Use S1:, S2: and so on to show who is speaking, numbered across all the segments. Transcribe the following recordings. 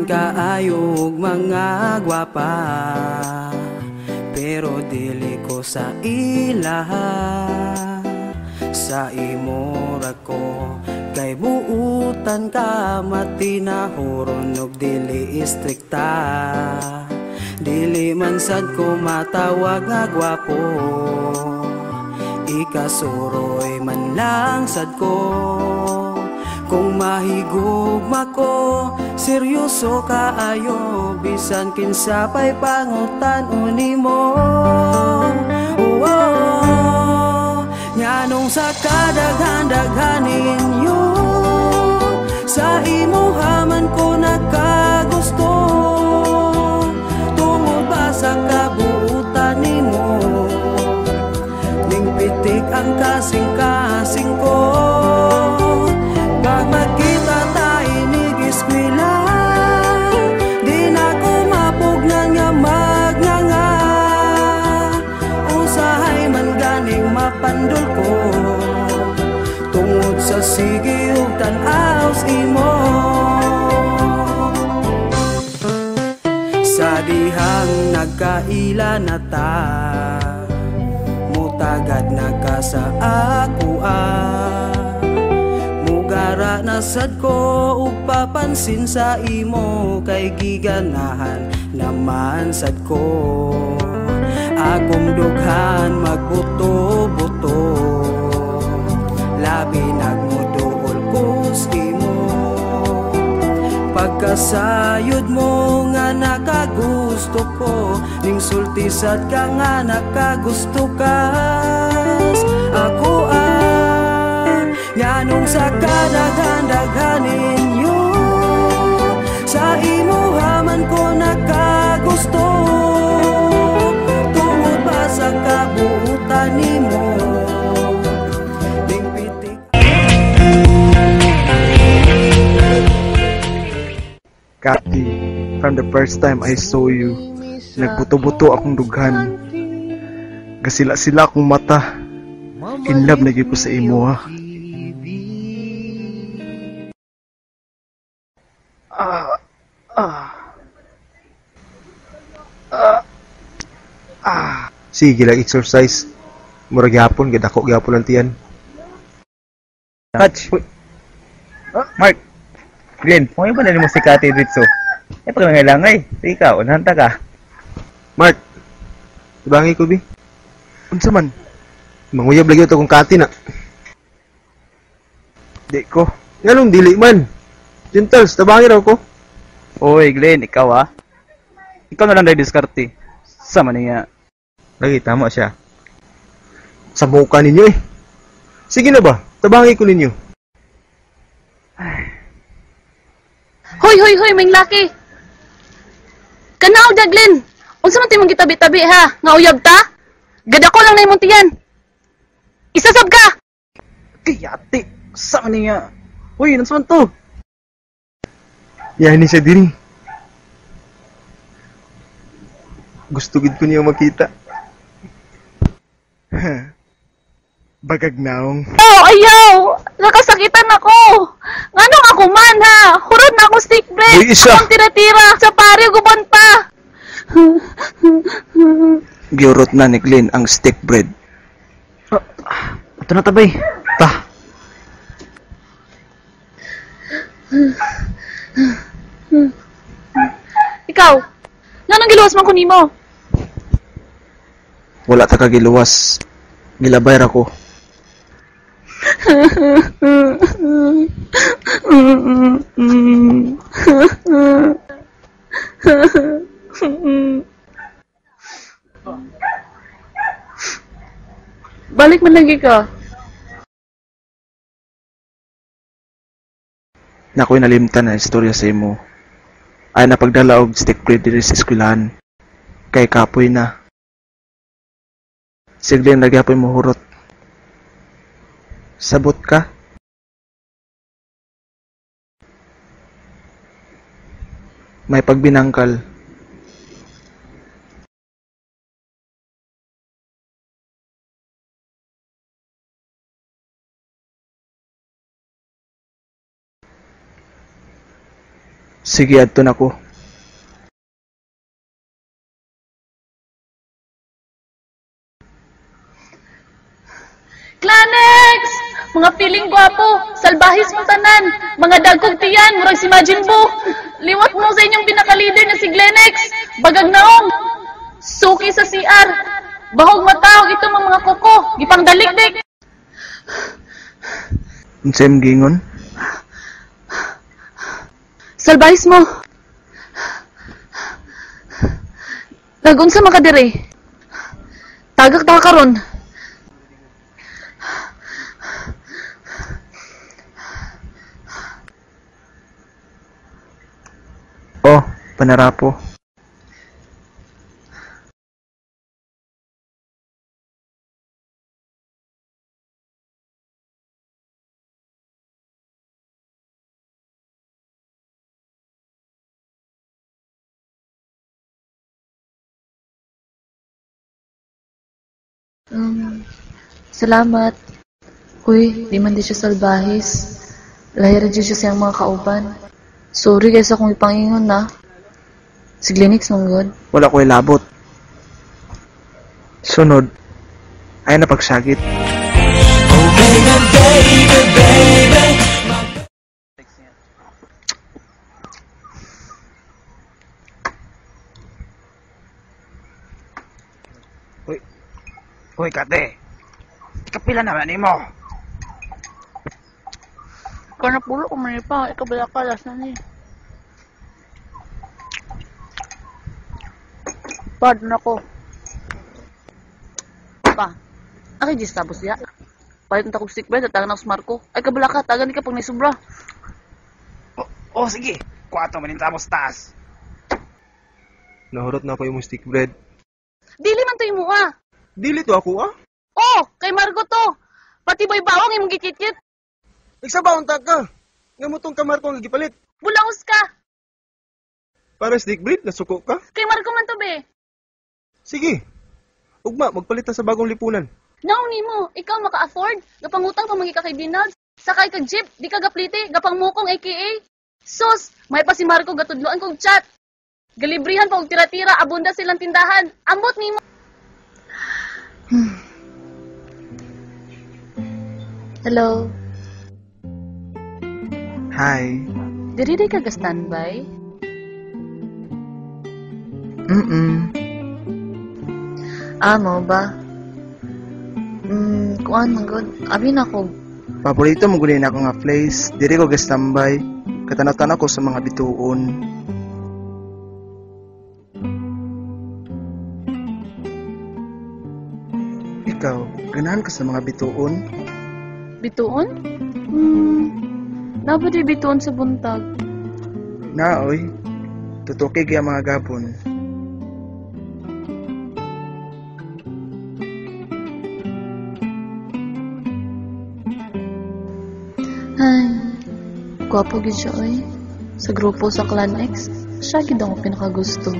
S1: kaayog mga gwapa, pero dili ko sa ilaha. Sa imura ko kay buutan ka matinahuron og dili istrikta. Dili man sad ko matawag nga gwapo, ikasuroy man lang sad ko. Kung mahigugma ko, seryoso kaayo, bisan kinsa pa'y pangutan-o nimo. Nganong sa kadaghan-daghan ninyo, sa imuhaman ko nagkagusto. Tungod ba sa kabuutan nimo, ning pitik ang kasing-kasing ko. Pag magkita tayo nig-eskwela, di na ko mapugnan nga magnanga. Usahay man ganing mapandol ko, tungod sa sige ug tan-aws imo. Sa dihang nagkaila na ta, mutagad na ka sa akua. Mugara na sad ko ug papansin sa imo, kay giganahan naman sad ko. Akong dughan magbuto-buto, labi nagmuduol ko sa imo. Pagkasayod mo nga nakagusto ko, ning sulti sad ka nga nakagusto ka. Ako nganong sa kadaghan-daghan ninyo, sa imuhaman ko nakagusto. Tungod ba sa kabuutan nimo, ning pitik.
S2: Kati, from the first time I saw you, nagbuto-buto akong dughan. Gasila-sila akong mata. In love na gyud ko sa imo, ha. Sige lang exercise. Murag gyapon, gidako gyapon ang tiyan.
S3: Catch. Mark. Glenn, mo ba na mo si Kati dito? Eh pag nangailangan ikaw, unhanta ka.
S2: Mark, ibangi ko bi. Unsa man? Manguyab lagi ito kong Kati na. Di ko. Nganong dili man? Gentles, tabangi raw ko.
S3: Oy, Glenn, ikaw ah. Ikaw na lang dahil diskarte. Sama niya.
S2: Lagi, tama siya. Sa buka ninyo eh. Sige na ba? Tabangi ko ninyo.
S4: Hoy, may laki. Kanaw da, Glenn. Unsa man timong gitabi-tabi ha? Nga uyab ta? Gadako lang na imong tiyan. Isasab ka.
S3: Kayati, sama niya. Uy, nansaman to.
S2: Yan ni siya diri. Gusto gid ko niya makita. Bagag naong.
S4: Oh, ayaw! Nakasakitan ako! Nganong ako man ha? Hurot na ako stick break!
S2: Uy, isa!
S4: Akong tira-tira! Sa pari guban pa!
S2: Giurot na ni Glenn ang stick bread.
S3: Ito na tabay.
S2: Ta.
S4: Ikaw! Nganong giluwas man ko nimo?
S2: Wala ta kagiluwas. Gilabay ra ko.
S4: Balik man lagi ka.
S2: Nakoy nalimtan na istorya sa imo. Ay napagdala og stick bread diri sa eskwelahan. Kay kapoy na. Siglen nagyapoy mo hurot. Sabot ka? May pagbinangkal. Sige, adto na ko.
S4: Clanex! Mga piling gwapo, salbahis mong tanan, mga dagkog tiyan, murag si Majin Buu. Liwat mo sa inyong pinaka-leader na si Glenex. Bagag naong. Suki sa CR. Bahog matawag ito mga kuko. Gipang dalikdik.
S2: Unsay gingon?
S4: Salbahis mo. Nagunsa makadiri. Tagak ta karon.
S2: Oh, panarapo.
S4: Salamat. Uy, di man di siya salbahis. Lahira di siya siyang mga kauban. Sorry guys akong ipangingon na. Si Glenix manggod.
S2: Wala ko ilabot. Sunod, ay napagsagit.
S3: Hoy, kate. Kapila naman ni mo.
S4: Kana pulo ko man pa, ikabala ka las na ni. Pad na ko. Pa. Aki jis tapos ya. Palit na kong stick bed, tagan ako sa Marco. Ay kabala ka, tagan ka pag naisubra.
S3: Oh, sige. Kuwato manin tamos taas.
S2: Nahurot na ako yung stick bread.
S4: Dili man to yung mua.
S2: Dili to ako
S4: Oh, kay Margo to. Pati boy bawang imong gikit-kit.
S2: Nagsabaon ta ka. Nga mo tong kamar ko nga gipalit.
S4: Bulaos ka.
S2: Para stick bread, nasuko ka?
S4: Kay Margo man to be.
S2: Sige. Ugma, magpalit ta sa bagong lipunan.
S4: Nauni mo, ikaw maka-afford. Gapangutang pa magi ka kay Dinald. Sakay ka jeep, di ka gaplite, gapang mukong aka. Sus, may pa si Marco gatudloan kong chat. Galibrihan pa og tira-tira, abunda silang tindahan. Ambot nimo. Hello.
S2: Hi.
S4: Diri ka ga-standby? Mo ba? Kuan manggod. Abi na ko.
S2: Paborito mo gulin ako nga place. Diri ko gastambay. Katanaw-tanaw ko sa mga bituon. Ikaw, ganahan ka sa mga bituon?
S4: Bituon? Napa di bituon sa buntag?
S2: Naoy, tutukig yung mga gabon.
S4: Ay, gwapo gid siya oy. Sa grupo sa Clan X, siya gid ako pinakagusto.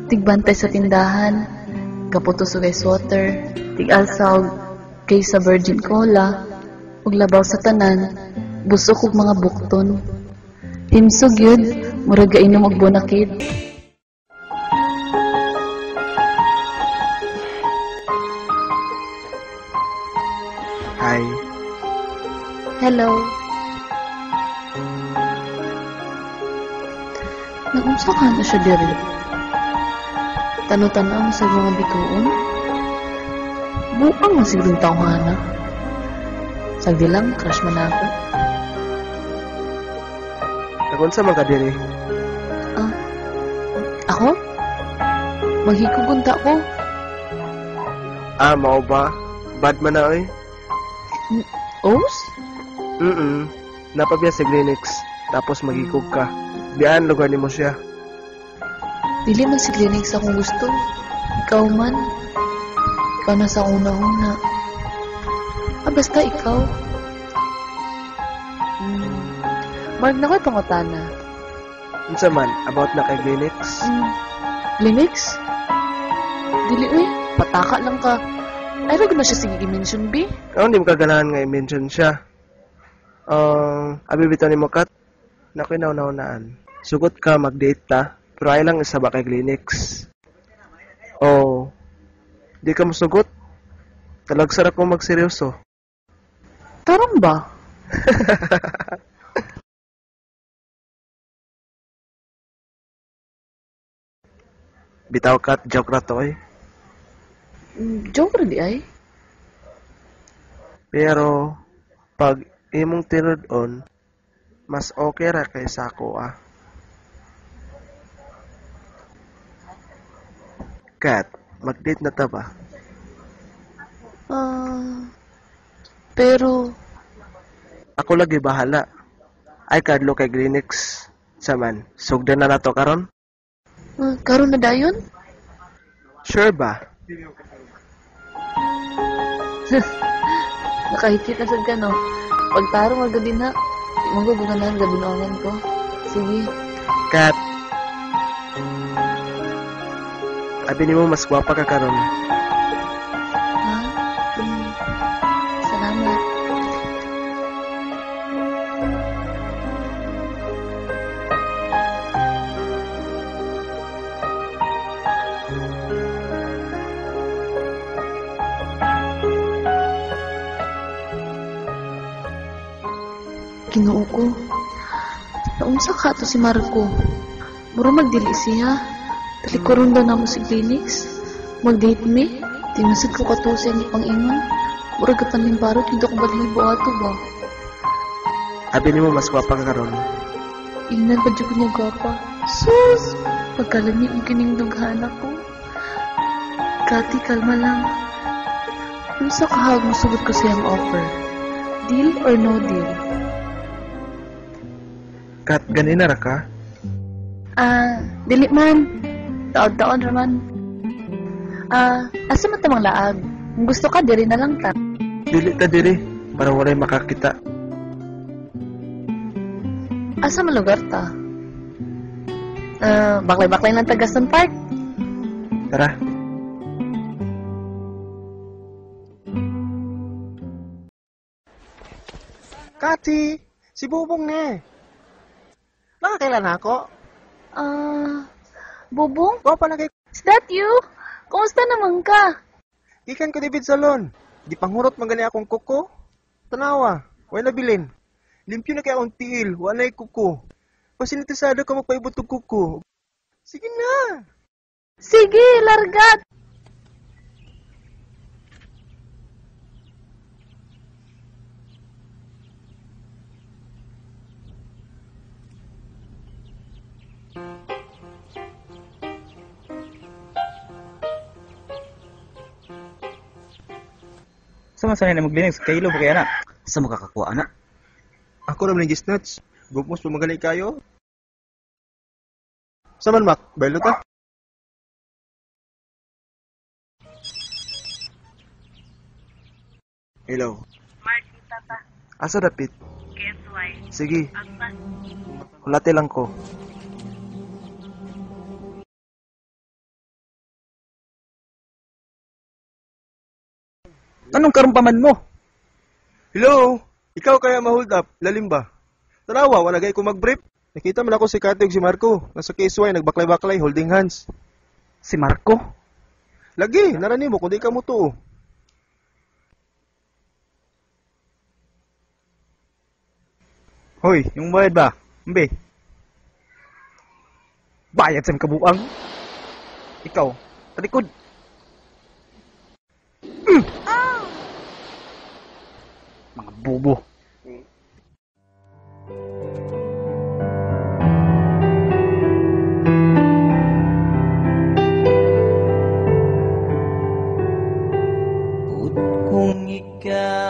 S4: Tigbantay sa tindahan, kaputo sa rice water, tig-alsaw kay sa virgin cola, ug labaw sa tanan, busok og mga bukton. Himsog yun, murag gainom og bonakid.
S2: Hi.
S4: Hello. Nagunsa ka na siya diri? Tano-tanaw mo sa mga bituon? Buang mo sigurong tawhana. Sagdi lang, crush man ako.
S2: Nagunsa man ka diri?
S4: Ako? Maghikugunta ko.
S2: Mao ba? Bad man na oy.
S4: Os?
S2: Napabiya sa Glenix. Tapos magikog ka. Diyan lugar ni mo siya.
S4: Dili man si Glenix akong gusto. Ikaw man. Ikaw na sa una-una. Basta ikaw. Mark na ko'y pangutana.
S2: Unsa man, about na kay Glenix?
S4: Glenix? Dili pataka lang ka. Ay, rag na siya sige i-mention, B?
S2: Hindi mo kaganahan nga i-mention siya. Abi bitaw ni mo kat. Nakoy naunaan. Sugot ka mag-date ta, pero ay lang isa ba kay Linux? Oh, di ka masugot? Talagsar ako magseryoso.
S4: Tarong ba?
S2: Bitaw kat, joke na to eh.
S4: Joke ra di ay.
S2: Pero, pag imong tinudon, mas okay ra kaysa ako ah. Kat, mag-date na ta ba?
S4: Pero,
S2: Ako lagi bahala. Ay kadlo kay Greenix. Saman, sugdan na nato karon?
S4: karon na dayon?
S2: Sure ba?
S4: Nakahikit na sad ka, no? Pagtarong agad din na. Di mo gugunahan gabunonan ko. Sige.
S2: Kat, abi nimo mas gwapa ka karon.
S4: Ha? Salamat. Ginoo ko. Naunsa ka to si Marco. Mura magdili siya. Talikuron daw na mo si Linux. Mag-date me. Tinasad ko katusin ni Pang-ingon. Mura ka panlimbarot. Hindi ko balibo ato ba?
S2: Abi nimo mas gwapa ka karon.
S4: Ingnan pa dyan ko niya gwapa. Sus! Pagkalami ang kining dughan ako. Kati, kalma lang. Kung sa kahag mo sugot ko siyang offer. Deal or no deal?
S2: Kat, ganina ra ka?
S4: Dili man. Taon-taon raman. Asa man tamang laag? Kung gusto ka, diri na lang ta.
S2: Dili ta diri para walay makakita.
S4: Asa man lugar ta? Baklay-baklay lang Tagaston Park.
S2: Tara.
S5: Kati, si Bubong ne. Nakakailan ako?
S4: Bubong?
S5: Ko pa nagay
S4: Is that you? Kumusta naman ka?
S5: ikan ko David Salon. Di panghurot magani akong kuko. Tanawa, wala bilin. Limpyo na kay akong tiil, wala kuko. Pasinitisado ka magpaibot og kuko. Sige na.
S4: Sige, largat!
S3: Sama sanay na mag-Linux, kailo ba kaya na? Sa makakakuha na?
S5: Ako naman yung gisnuts. Gupmos pumagani kayo. Saman Mac, baylo ta.
S2: Hello. Asa dapit? Sige. Hulate lang ko.
S3: Anong karumpaman mo?
S5: Hello? Ikaw kaya ma-hold up? Lalim ba? Tanawa, wala gay ko mag-brief. Nakita man ako si Kati ug si Marco. Nasa KSY, nagbaklay-baklay, holding hands.
S3: Si Marco?
S5: Lagi, narani mo kung di ka mo tuo.
S3: Hoy, yung bayad ba? Mbe? Bayad sa kabuang? Ikaw, talikod. Mga bobo.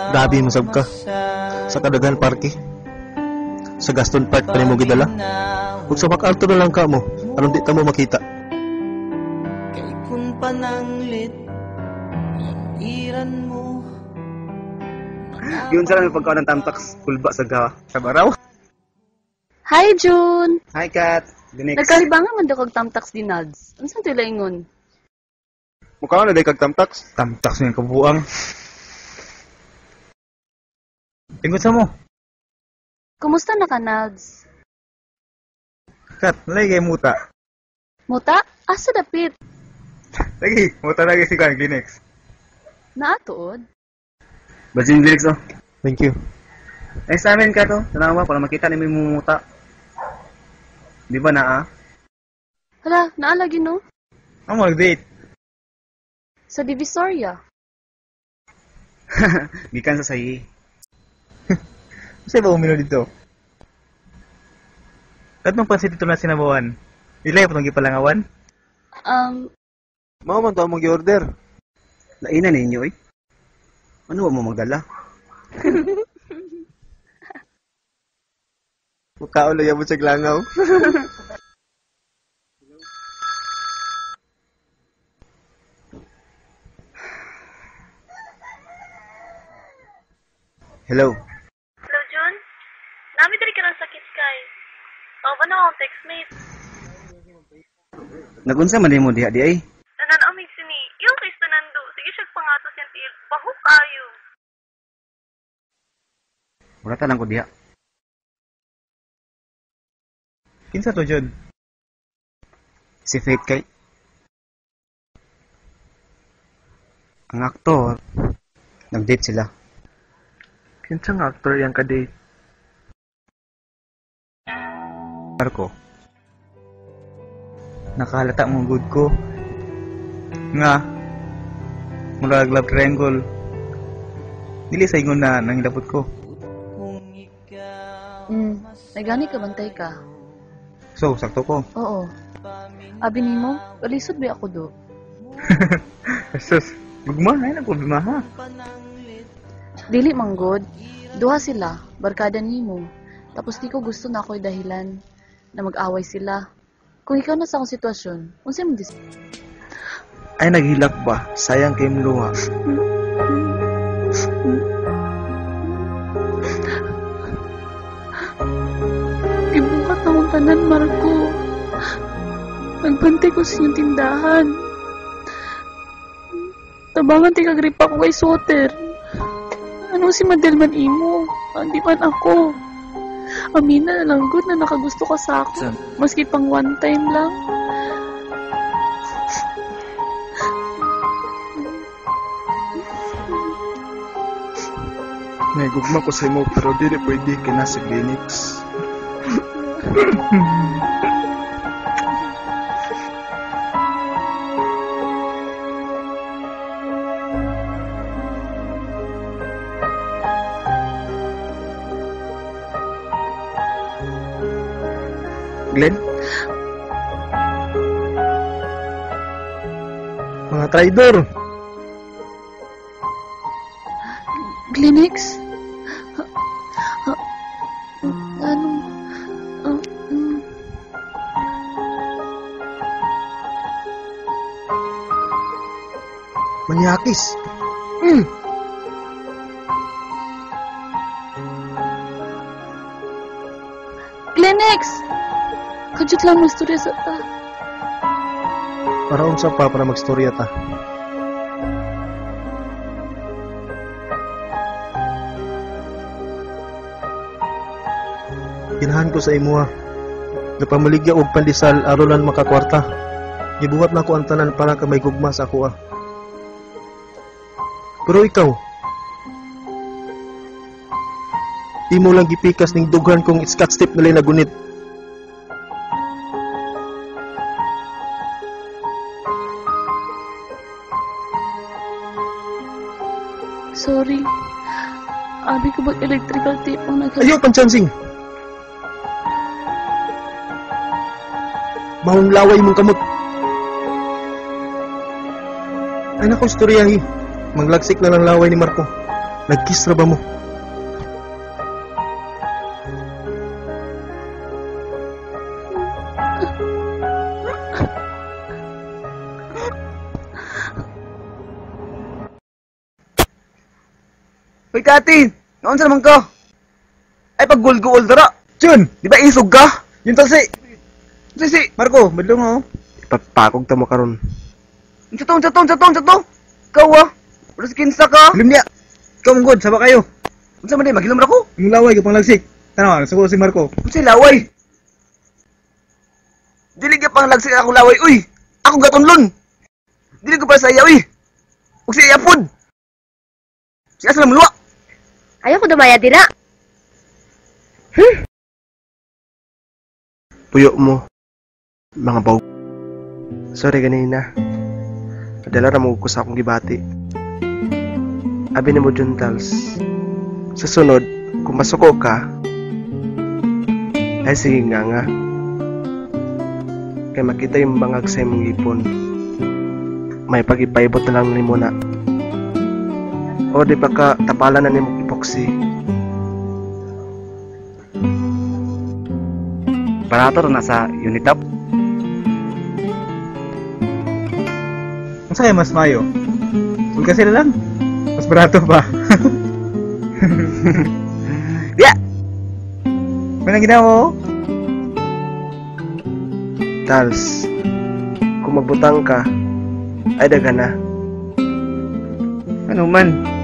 S2: Grabe masab ka. Sa kadaghan parke. Sa Gaston Park pa mo gidala. Kung sa MacArthur na lang ka mo, anong di ta mo makita?
S1: Kay kun pananglit iran mo.
S3: Yun sa lang pagkaon ng tamtax, kulba sa gawa. Sa baraw.
S4: Hi, June!
S3: Hi, Kat. The next.
S4: Nagkalibangan man daw kag tamtax di Nads. Ano saan tila ingon?
S5: Mukha na day kag tamtax.
S3: Tamtax yung kabuang. Tingkot sa mo.
S4: Kumusta na ka, Nads?
S3: Kat, nalay kay muta.
S4: Muta? Asa dapit?
S3: Lagi, muta lagi si Kwan, Kleenex.
S4: Naatuod?
S3: Bajing Kleenex, oh.
S5: Thank you.
S3: Ay, sa amin ka to. Tanawa, para makita ni may mumuta. Di ba na, ah?
S4: Hala, naalagi no?
S3: Ang mag-date.
S4: Sa Divisoria.
S3: Gikan sa sayi. Kasi ba umino dito? Katong pansit ito na sinabawan. Ilay po itong gipalangawan.
S5: Mao man to among gi-order.
S3: Lainan ninyo, eh. Ano ba mo magdala?
S5: Mukhaon lang yan mo sa glangaw.
S3: Hello.
S6: Hello, Jun? Nami diri ka ng sakit kay. O, ba na akong textmate?
S3: Nagunsa man din mo diha di ay.
S6: Nananamig sini. Yung kay Stanando. Sige siya pangatos yan til. Pahuk kayo.
S3: Wala talang ko diha. Kinsa to, Jun? Si Faith kay. Ang aktor. Nag-date sila.
S2: Kinsang actor yang ka-date?
S3: Marco. Nakahalata mong good ko. Nga. Murag love triangle. Dili sa ingon na nang hilapot ko.
S4: Nagani ka bantay ka?
S3: So, sakto ko.
S4: Oo. Abi nimo, alisod ba ako do?
S3: Sus, gugma na yun ang problema ha.
S4: Dili manggod. Duha sila, barkada nimo. Tapos di ko gusto na ako'y dahilan na mag-away sila. Kung ikaw na sa akong sitwasyon, unsay mo
S2: Ay naghilak ba? Sayang kay mluha.
S4: Ibukat na akong tanan, Marco. Nagbantay ko sa inyong tindahan. Tabangan ti kagripa ko kay Soter. Ano si Madelman imo? Hindi man ako. Amina na lang good na nakagusto ka sa akin. Maski pang one time lang.
S2: Naigugma ko sa imo pero dili pwede kina sa clinics. Glenn? Mga traidor!
S4: Clinics? Ano?
S2: Manyakis!
S4: Clinics! Kajut lang mo istorya sa ta.
S2: Para unsa pa para magstorya ta. Ginahan ko sa imo ha. Napamaligya og pandisal aron lang makakwarta. Gibuhat na ko ang tanan para ka may gugma sa ako ah. Pero ikaw, imo lang gipikas ning dughan kong scotch tape nalay na gunit.
S4: Sorry. Abi ko bag electrical tape ang
S2: Ayaw panchansing. Mahong laway mong kamot. Ay nako, istoryahi. Manglagsik na lang laway ni Marco. Nagkiss ra ba mo?
S3: Uy, Kati! Noon sa naman ka? Ay, pag gul-gul dara! Jun! Di ba isog ka? Yung talsi! Talsi! Marco, madlong ako.
S2: Ipapakog ta mo karon.
S3: Sa to! Ikaw ah! Wala sa kinsa ka! Lim niya! Ikaw mong good, saba kayo! Unsa man din, magilom ra ko!
S5: Yung laway ka pang lagsik. Tanawa, nasa ko si Marco.
S3: Unsay laway? Dili ka pang lagsik akong laway, uy! Ako gatunlon! Dili ko para sa iya, uy! Huwag siya iyapod! Siya sa namluwa!
S6: Ayaw ko dumaya dila.
S2: Puyo mo. Mga baw. Sorry ganina. Nadala na mo ko sa akong gibati. Abi na mo Juntals. Sa sunod, kung masuko ka, ay sige nga. Kaya makita yung bangag sa imong ipon. May pag-ipaibot na lang ni mo na. O di ba ka tapalan na ni mong epoxy.
S7: Barato na sa Unitop.
S3: Ang sa'yo mas mayo. Sulka sila lang. Mas barato pa. Ya! Manang ginawa mo?
S2: Tals, kung magbutang ka, ay daga na.
S3: Ano man?